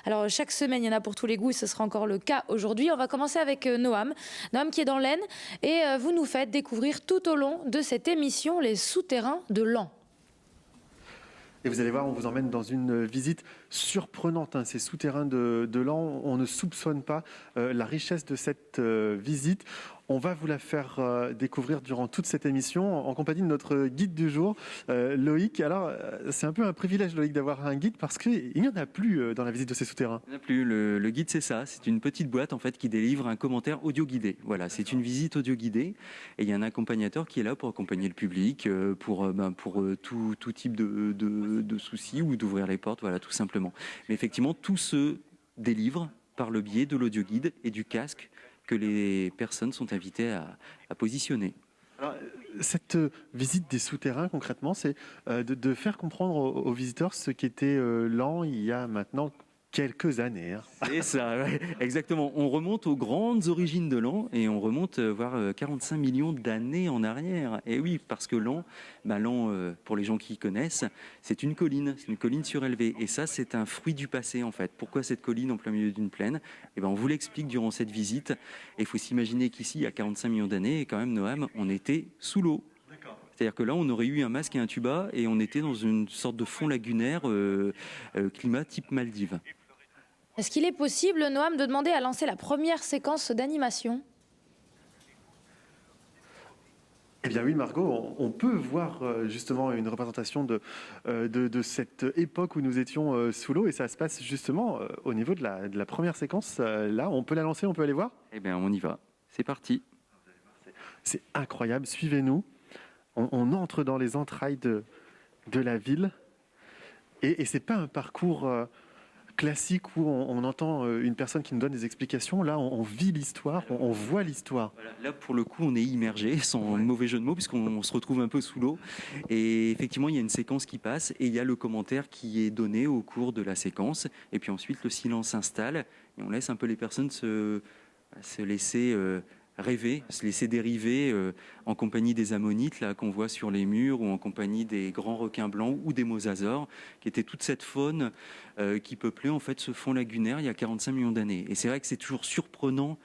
Alors chaque semaine, il y en a pour tous les goûts et ce sera encore le cas aujourd'hui. On va commencer avec Noam. Noam qui est dans l'Aisne et vous nous faites découvrir tout au long de cette émission les souterrains de Laon. Et vous allez voir, on vous emmène dans une visite surprenante. Ces souterrains de Laon, on ne soupçonne pas la richesse de cette visite. On va vous la faire découvrir durant toute cette émission en compagnie de notre guide du jour, Loïc. Alors, c'est un peu un privilège, Loïc, d'avoir un guide parce qu'il n'y en a plus dans la visite de ces souterrains. Il n'y en a plus. Le guide, c'est ça. C'est une petite boîte en fait qui délivre un commentaire audio guidé. Voilà, c'est une visite audio guidée et il y a un accompagnateur qui est là pour accompagner le public, pour tout type de soucis ou d'ouvrir les portes, voilà, tout simplement. Mais effectivement, tout se délivre par le biais de l'audio guide et du casque que les personnes sont invitées à positionner. Alors, cette visite des souterrains, concrètement, c'est de faire comprendre aux visiteurs ce qu'était Laon il y a maintenant quelques années. C'est ça, ouais, exactement. On remonte aux grandes origines de Laon et on remonte voire 45 millions d'années en arrière. Et oui, parce que Laon, pour les gens qui connaissent, c'est une colline surélevée. Et ça, c'est un fruit du passé en fait. Pourquoi cette colline en plein milieu d'une plaine ? On vous l'explique durant cette visite. Et il faut s'imaginer qu'ici, il y a 45 millions d'années, et quand même, Noam, on était sous l'eau. C'est-à-dire que là, on aurait eu un masque et un tuba et on était dans une sorte de fond lagunaire, climat type Maldives. Est-ce qu'il est possible, Noam, de demander à lancer la première séquence d'animation ? Eh bien oui, Margot, on peut voir justement une représentation de cette époque où nous étions sous l'eau et ça se passe justement au niveau de la première séquence. Là, on peut la lancer, on peut aller voir ? Eh bien, on y va. C'est parti. C'est incroyable, suivez-nous. On entre dans les entrailles de la ville et c'est pas un parcours classique où on entend une personne qui nous donne des explications. Là, on vit l'histoire, on voit l'histoire. Voilà, là, pour le coup, on est immergé, sans mauvais jeu de mots, puisqu'on se retrouve un peu sous l'eau. Et effectivement, il y a une séquence qui passe et il y a le commentaire qui est donné au cours de la séquence. Et puis ensuite, le silence s'installe et on laisse un peu les personnes se laisser rêver, se laisser dériver en compagnie des ammonites là qu'on voit sur les murs ou en compagnie des grands requins blancs ou des mosasaures, qui étaient toute cette faune qui peuplait en fait ce fond lagunaire il y a 45 millions d'années. Et c'est vrai que c'est toujours surprenant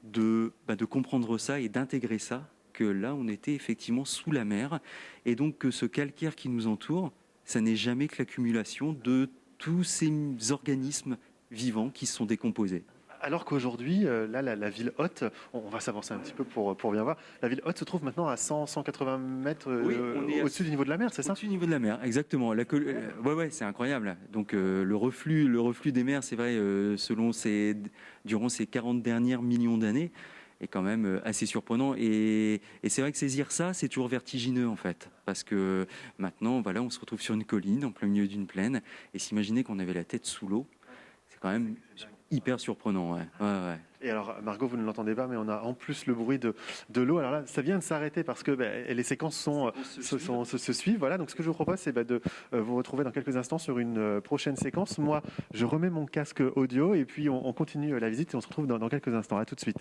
de comprendre ça et d'intégrer ça, que là on était effectivement sous la mer et donc que ce calcaire qui nous entoure, ça n'est jamais que l'accumulation de tous ces organismes vivants qui se sont décomposés. Alors qu'aujourd'hui, là, la ville haute, on va s'avancer un petit peu pour bien voir, la ville haute se trouve maintenant à 180 mètres au-dessus du niveau de la mer, c'est ça ? Au-dessus du niveau de la mer, exactement. Ouais, c'est incroyable. Donc le reflux des mers, c'est vrai, durant ces 40 dernières millions d'années, est quand même assez surprenant. Et c'est vrai que saisir ça, c'est toujours vertigineux en fait. Parce que maintenant, voilà, on se retrouve sur une colline, en plein milieu d'une plaine, et s'imaginer qu'on avait la tête sous l'eau, c'est quand même hyper surprenant, ouais. Et alors, Margot, vous ne l'entendez pas, mais on a en plus le bruit de l'eau. Alors là, ça vient de s'arrêter parce que les séquences se suivent. Voilà, donc ce que je vous propose, c'est de vous retrouver dans quelques instants sur une prochaine séquence. Moi, je remets mon casque audio et puis on continue la visite et on se retrouve dans quelques instants. À tout de suite.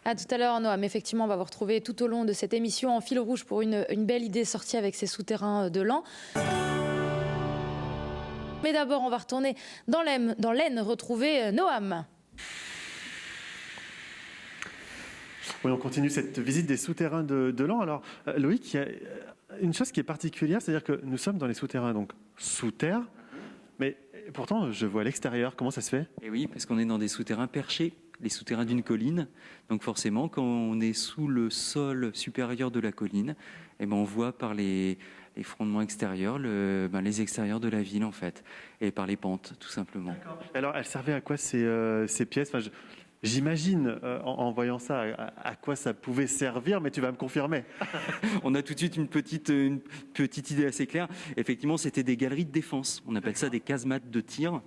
À tout à l'heure, Noam. Effectivement, on va vous retrouver tout au long de cette émission en fil rouge pour une belle idée sortie avec ces souterrains de Laon. Mais d'abord, on va retourner dans l'Aisne, retrouver Noam. Oui, on continue cette visite des souterrains de Laon. Alors, Loïc, il y a une chose qui est particulière, c'est-à-dire que nous sommes dans les souterrains, donc sous terre, mais pourtant, je vois à l'extérieur. Comment ça se fait ? Et oui, parce qu'on est dans des souterrains perchés, les souterrains d'une colline. Donc forcément, quand on est sous le sol supérieur de la colline, on voit par les fondements extérieurs, les extérieurs de la ville en fait, et par les pentes tout simplement. D'accord. Alors, elles servaient à quoi ces pièces ? J'imagine, en voyant ça, à quoi ça pouvait servir, mais tu vas me confirmer. On a tout de suite une petite idée assez claire. Effectivement, c'était des galeries de défense. On appelle ça des casemates de tir.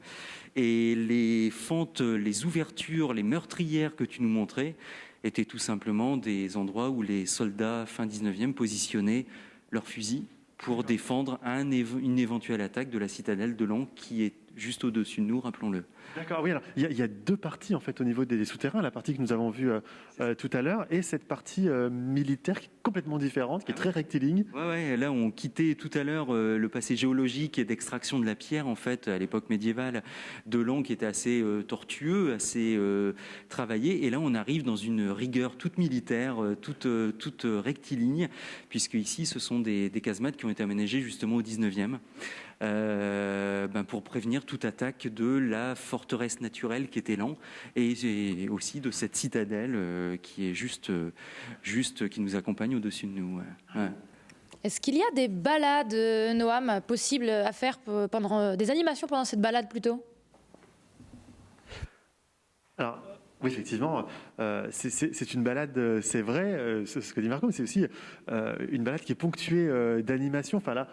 Et les fentes, les ouvertures, les meurtrières que tu nous montrais étaient tout simplement des endroits où les soldats fin 19e positionnaient leurs fusils pour défendre une éventuelle attaque de la citadelle de Laon qui est juste au-dessus de nous, rappelons-le. D'accord, oui, alors il y a deux parties en fait au niveau des souterrains, la partie que nous avons vue tout à l'heure et cette partie militaire qui est complètement différente, qui est très rectiligne. Ouais, là on quittait tout à l'heure le passé géologique et d'extraction de la pierre en fait à l'époque médiévale de Laon qui était assez tortueux, assez travaillé, et là on arrive dans une rigueur toute militaire, toute rectiligne, puisque ici ce sont des casemates qui ont été aménagées justement au 19e. Pour prévenir toute attaque de la forteresse naturelle qui était Laon et aussi de cette citadelle qui est juste qui nous accompagne au-dessus de nous. Ouais. Est-ce qu'il y a des balades, Noam, possibles à faire pendant des animations pendant cette balade plutôt? Alors, oui, effectivement, c'est une balade, c'est vrai, ce que dit Marco, mais c'est aussi une balade qui est ponctuée d'animation. Enfin là,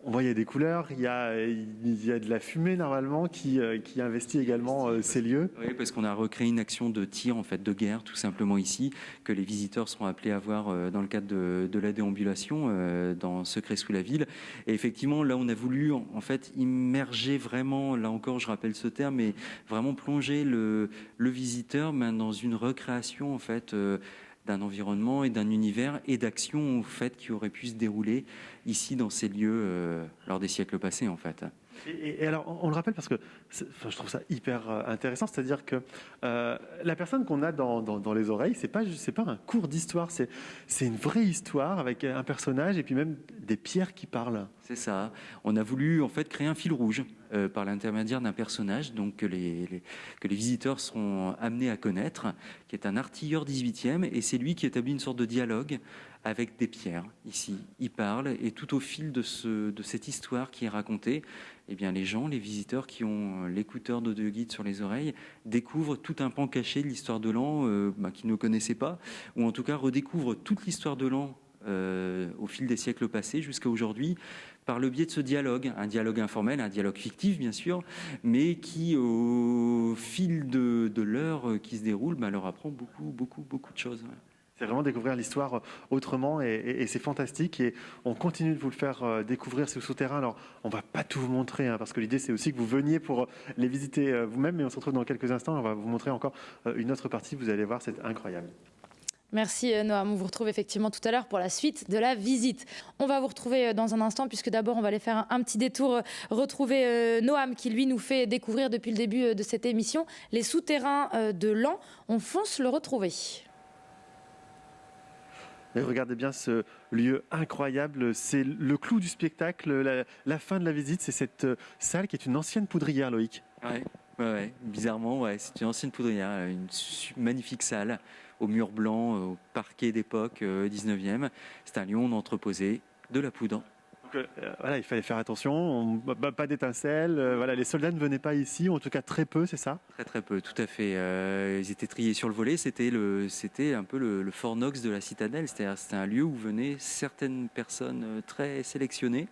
on voit il y a des couleurs, il y a de la fumée normalement qui investit également ces lieux. Oui, parce qu'on a recréé une action de tir, en fait, de guerre, tout simplement ici, que les visiteurs seront appelés à voir dans le cadre de la déambulation dans Secret sous la ville. Et effectivement, là, on a voulu, en fait, immerger vraiment, là encore, je rappelle ce terme, mais vraiment plonger le visiteur dans une recréation, en fait, d'un environnement et d'un univers et d'actions au fait qui auraient pu se dérouler ici dans ces lieux lors des siècles passés en fait. Et alors, on le rappelle parce que je trouve ça hyper intéressant, c'est-à-dire que la personne qu'on a dans les oreilles, c'est pas un cours d'histoire, c'est une vraie histoire avec un personnage et puis même des pierres qui parlent. C'est ça. On a voulu en fait créer un fil rouge par l'intermédiaire d'un personnage donc que les visiteurs seront amenés à connaître, qui est un artilleur 18e, et c'est lui qui établit une sorte de dialogue avec des pierres ici. Il parle et tout au fil de cette histoire qui est racontée, eh bien les gens, les visiteurs qui ont l'écouteur d'audioguide sur les oreilles découvrent tout un pan caché de l'histoire de Laon qu'ils ne connaissaient pas, ou en tout cas redécouvrent toute l'histoire de Laon au fil des siècles passés jusqu'à aujourd'hui, par le biais de ce dialogue, un dialogue informel, un dialogue fictif bien sûr, mais qui au fil de l'heure qui se déroule, leur apprend beaucoup de choses. C'est vraiment découvrir l'histoire autrement et c'est fantastique et on continue de vous le faire découvrir ce souterrain. Alors on va pas tout vous montrer parce que l'idée c'est aussi que vous veniez pour les visiter vous-même, mais on se retrouve dans quelques instants. On va vous montrer encore une autre partie, vous allez voir, c'est incroyable. Merci Noam, on vous retrouve effectivement tout à l'heure pour la suite de la visite. On va vous retrouver dans un instant puisque d'abord on va aller faire un petit détour, retrouver Noam qui lui nous fait découvrir depuis le début de cette émission les souterrains de Laon. On fonce le retrouver. Et regardez bien ce lieu incroyable, c'est le clou du spectacle, la fin de la visite, c'est cette salle qui est une ancienne poudrière, Loïc. Ouais, bizarrement, c'est une ancienne poudrière, une magnifique salle aux murs blancs, au parquet d'époque 19e. C'est un lieu où on entreposait de la poudre. Donc, voilà, il fallait faire attention, pas d'étincelles, voilà, les soldats ne venaient pas ici, ou en tout cas très peu, c'est ça? Très peu, tout à fait. Ils étaient triés sur le volet, c'était un peu le Fort Knox de la citadelle, c'est-à-dire c'était un lieu où venaient certaines personnes très sélectionnées.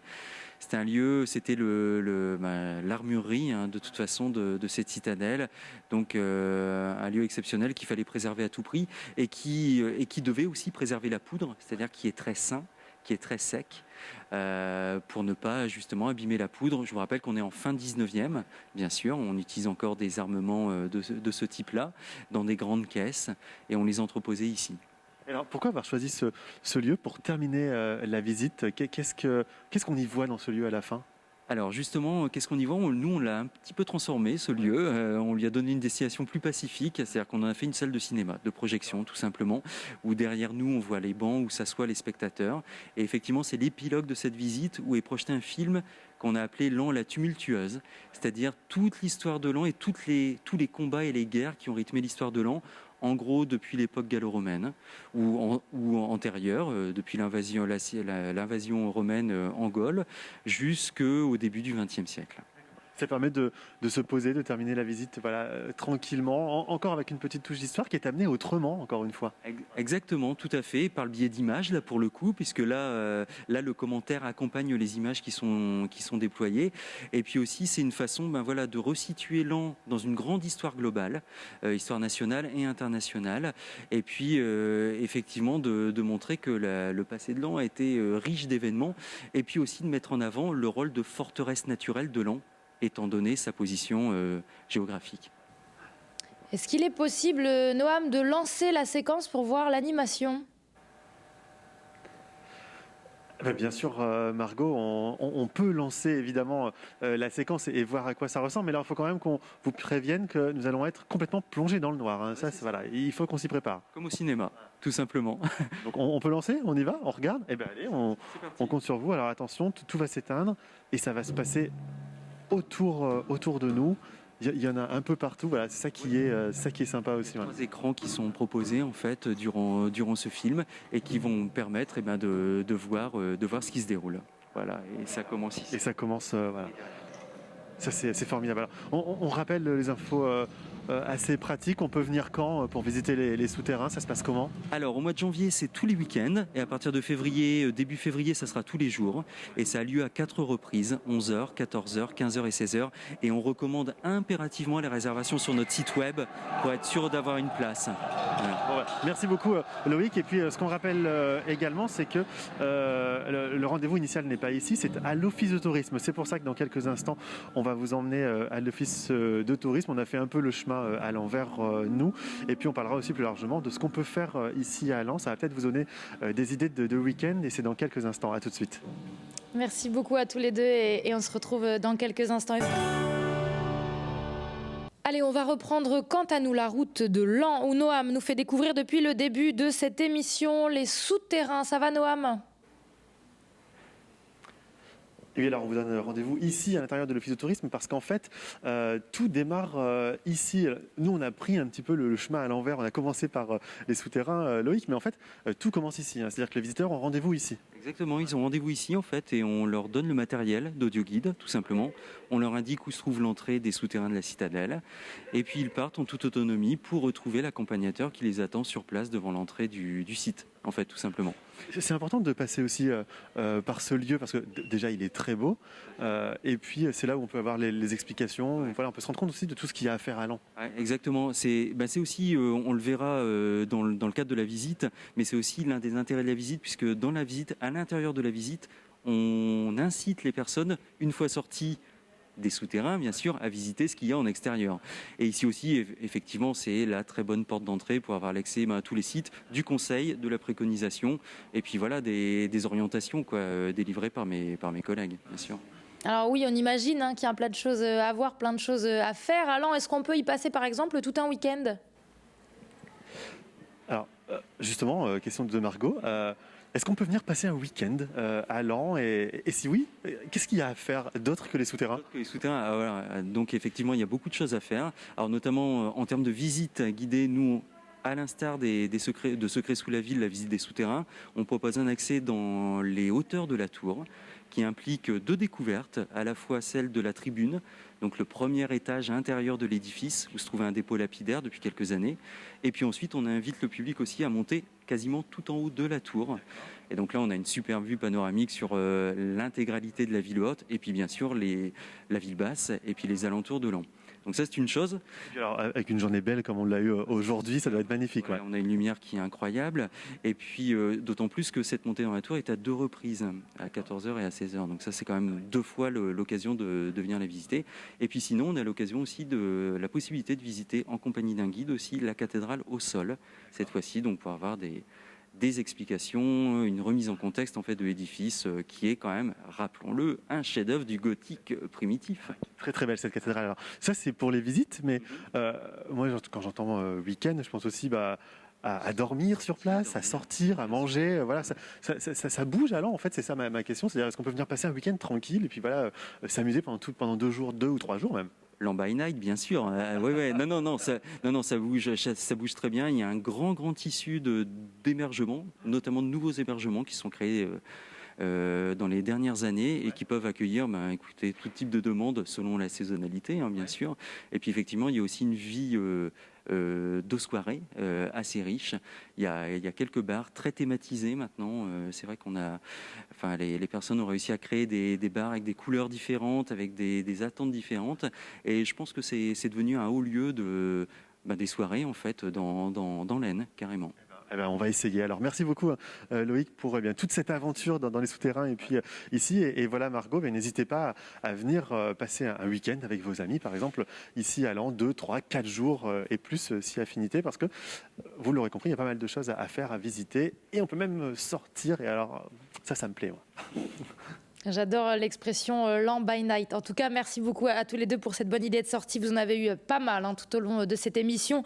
C'était un lieu, c'était l'armurerie de toute façon de cette citadelle, donc un lieu exceptionnel qu'il fallait préserver à tout prix et qui devait aussi préserver la poudre, c'est-à-dire qui est très sain, qui est très sec, pour ne pas justement abîmer la poudre. Je vous rappelle qu'on est en fin 19e, bien sûr, on utilise encore des armements de ce type-là, dans des grandes caisses, et on les entreposait ici. Alors pourquoi avoir choisi ce lieu pour terminer la visite? Qu'est-ce qu'on y voit dans ce lieu à la fin? Alors justement, qu'est-ce qu'on y voit? Nous, on l'a un petit peu transformé, ce lieu. On lui a donné une destination plus pacifique, c'est-à-dire qu'on en a fait une salle de cinéma, de projection tout simplement, où derrière nous, on voit les bancs où s'assoient les spectateurs. Et effectivement, c'est l'épilogue de cette visite où est projeté un film qu'on a appelé Laon la tumultueuse, c'est-à-dire toute l'histoire de Laon et tous les combats et les guerres qui ont rythmé l'histoire de Laon, en gros depuis l'époque gallo-romaine ou antérieure, depuis l'invasion romaine en Gaule, jusqu'au début du XXe siècle. Ça permet de se poser, de terminer la visite tranquillement, encore avec une petite touche d'histoire qui est amenée autrement, encore une fois. Exactement, tout à fait, par le biais d'images, là pour le coup, puisque là le commentaire accompagne les images qui sont déployées. Et puis aussi, c'est une façon de resituer Laon dans une grande histoire globale, histoire nationale et internationale. Et puis, effectivement, de montrer que le passé de Laon a été riche d'événements. Et puis aussi de mettre en avant le rôle de forteresse naturelle de Laon, étant donné sa position géographique. Est-ce qu'il est possible, Noam, de lancer la séquence pour voir l'animation ? Bien sûr, Margot, on peut lancer évidemment la séquence et voir à quoi ça ressemble, mais là, il faut quand même qu'on vous prévienne que nous allons être complètement plongés dans le noir. Hein. Ça, voilà, il faut qu'on s'y prépare. Comme au cinéma, tout simplement. Donc, on peut lancer, on y va, on regarde. Eh bien, allez, on compte sur vous. Alors, attention, tout va s'éteindre et ça va se passer autour de nous. Il y en a un peu partout. Voilà, c'est ça qui est sympa aussi. Voilà. 3 écrans qui sont proposés en fait durant ce film et qui vont permettre de voir ce qui se déroule. Voilà, et ça commence ici. Et ça commence, voilà. Ça, c'est formidable. Alors, on rappelle les infos assez pratiques. On peut venir quand pour visiter les souterrains? Ça se passe comment? Alors, au mois de janvier, c'est tous les week-ends. Et à partir de février, début février, ça sera tous les jours. Et ça a lieu à 4 reprises, 11h, 14h, 15h et 16h. Et on recommande impérativement les réservations sur notre site web pour être sûr d'avoir une place. Voilà. Bon, ouais. Merci beaucoup, Loïc. Et puis, ce qu'on rappelle également, c'est que le rendez-vous initial n'est pas ici, c'est à l'Office de tourisme. C'est pour ça que dans quelques instants, on va vous emmener à l'Office de tourisme. On a fait un peu le chemin à l'envers, nous. Et puis, on parlera aussi plus largement de ce qu'on peut faire ici à Lens. Ça va peut-être vous donner des idées de week-end. Et c'est dans quelques instants. À tout de suite. Merci beaucoup à tous les deux et on se retrouve dans quelques instants. Allez, on va reprendre quant à nous la route de Lens où Noam nous fait découvrir depuis le début de cette émission les souterrains. Ça va, Noam ? Et oui, alors on vous donne rendez-vous ici à l'intérieur de l'Office de tourisme parce qu'en fait, tout démarre ici. Nous, on a pris un petit peu le chemin à l'envers. On a commencé par les souterrains, Loïc, mais en fait, tout commence ici. Hein. C'est-à-dire que les visiteurs ont rendez-vous ici. Exactement, ils ont rendez-vous ici en fait et on leur donne le matériel d'audio guide tout simplement. On leur indique où se trouve l'entrée des souterrains de la citadelle et puis ils partent en toute autonomie pour retrouver l'accompagnateur qui les attend sur place devant l'entrée du site en fait tout simplement. C'est important de passer aussi par ce lieu parce que déjà il est très beau et puis c'est là où on peut avoir les explications. Ouais. Voilà, on peut se rendre compte aussi de tout ce qu'il y a à faire à Lens. Ouais, exactement, c'est aussi, on le verra dans le cadre de la visite, mais c'est aussi l'un des intérêts de la visite puisque dans la visite, à l'intérieur de la visite, on incite les personnes, une fois sorties des souterrains, bien sûr, à visiter ce qu'il y a en extérieur. Et ici aussi, effectivement, c'est la très bonne porte d'entrée pour avoir l'accès à tous les sites, du conseil, de la préconisation, et puis voilà, des orientations délivrées par mes collègues, bien sûr. Alors oui, on imagine qu'il y a plein de choses à voir, plein de choses à faire. Alors, est-ce qu'on peut y passer, par exemple, tout un week-end ? Alors justement, question de Margot. Est-ce qu'on peut venir passer un week-end à Lens et si oui, qu'est-ce qu'il y a à faire d'autre que les souterrains? D'autres que les souterrains, voilà. Donc effectivement, il y a beaucoup de choses à faire. Alors notamment en termes de visite guidée, nous, à l'instar de Secrets sous la ville, la visite des souterrains, on propose un accès dans les hauteurs de la tour qui implique 2 découvertes, à la fois celle de la tribune, donc le premier étage intérieur de l'édifice où se trouvait un dépôt lapidaire depuis quelques années. Et puis ensuite, on invite le public aussi à monter quasiment tout en haut de la tour. Et donc là, on a une super vue panoramique sur l'intégralité de la ville haute et puis bien sûr la ville basse et puis les alentours de Lens. Donc ça, c'est une chose. Alors, avec une journée belle comme on l'a eu aujourd'hui, ça doit être magnifique. Ouais, on a une lumière qui est incroyable. Et puis, d'autant plus que cette montée dans la tour est à 2 reprises, à 14h et à 16h. Donc ça, c'est quand même 2 fois l'occasion de venir la visiter. Et puis sinon, on a l'occasion aussi de la possibilité de visiter en compagnie d'un guide aussi la cathédrale au sol, cette fois-ci, donc pour avoir des explications, une remise en contexte en fait de l'édifice qui est quand même, rappelons-le, un chef-d'œuvre du gothique primitif. Très très belle cette cathédrale. Alors, ça c'est pour les visites, mais moi quand j'entends week-end, je pense aussi à dormir sur place, à sortir, à manger. Voilà, ça bouge alors en fait, c'est ça ma question. C'est-à-dire est-ce qu'on peut venir passer un week-end tranquille et puis voilà s'amuser pendant 2 jours, 2 ou 3 jours même. Lamb by Night, bien sûr. Ouais. Non, ça bouge très bien. Il y a un grand tissu d'hébergements, notamment de nouveaux hébergements qui sont créés dans les dernières années et qui peuvent accueillir écoutez, tout type de demandes selon la saisonnalité, bien sûr. Et puis effectivement, il y a aussi une vie de soirée assez riche. Il y a quelques bars très thématisés maintenant. C'est vrai les personnes ont réussi à créer des bars avec des couleurs différentes, avec des attentes différentes. Et je pense que c'est devenu un haut lieu des soirées en fait dans l'Aisne, carrément. Eh ben, on va essayer. Alors, merci beaucoup, Loïc, pour toute cette aventure dans les souterrains et puis ici. Et voilà, Margot, n'hésitez pas à venir passer un week-end avec vos amis, par exemple, ici à Lens, 2, 3, 4 jours et plus si affinité, parce que, vous l'aurez compris, il y a pas mal de choses à faire, à visiter. Et on peut même sortir. Et alors, ça me plaît, moi. J'adore l'expression Lens by night. En tout cas, merci beaucoup à tous les deux pour cette bonne idée de sortie. Vous en avez eu pas mal tout au long de cette émission.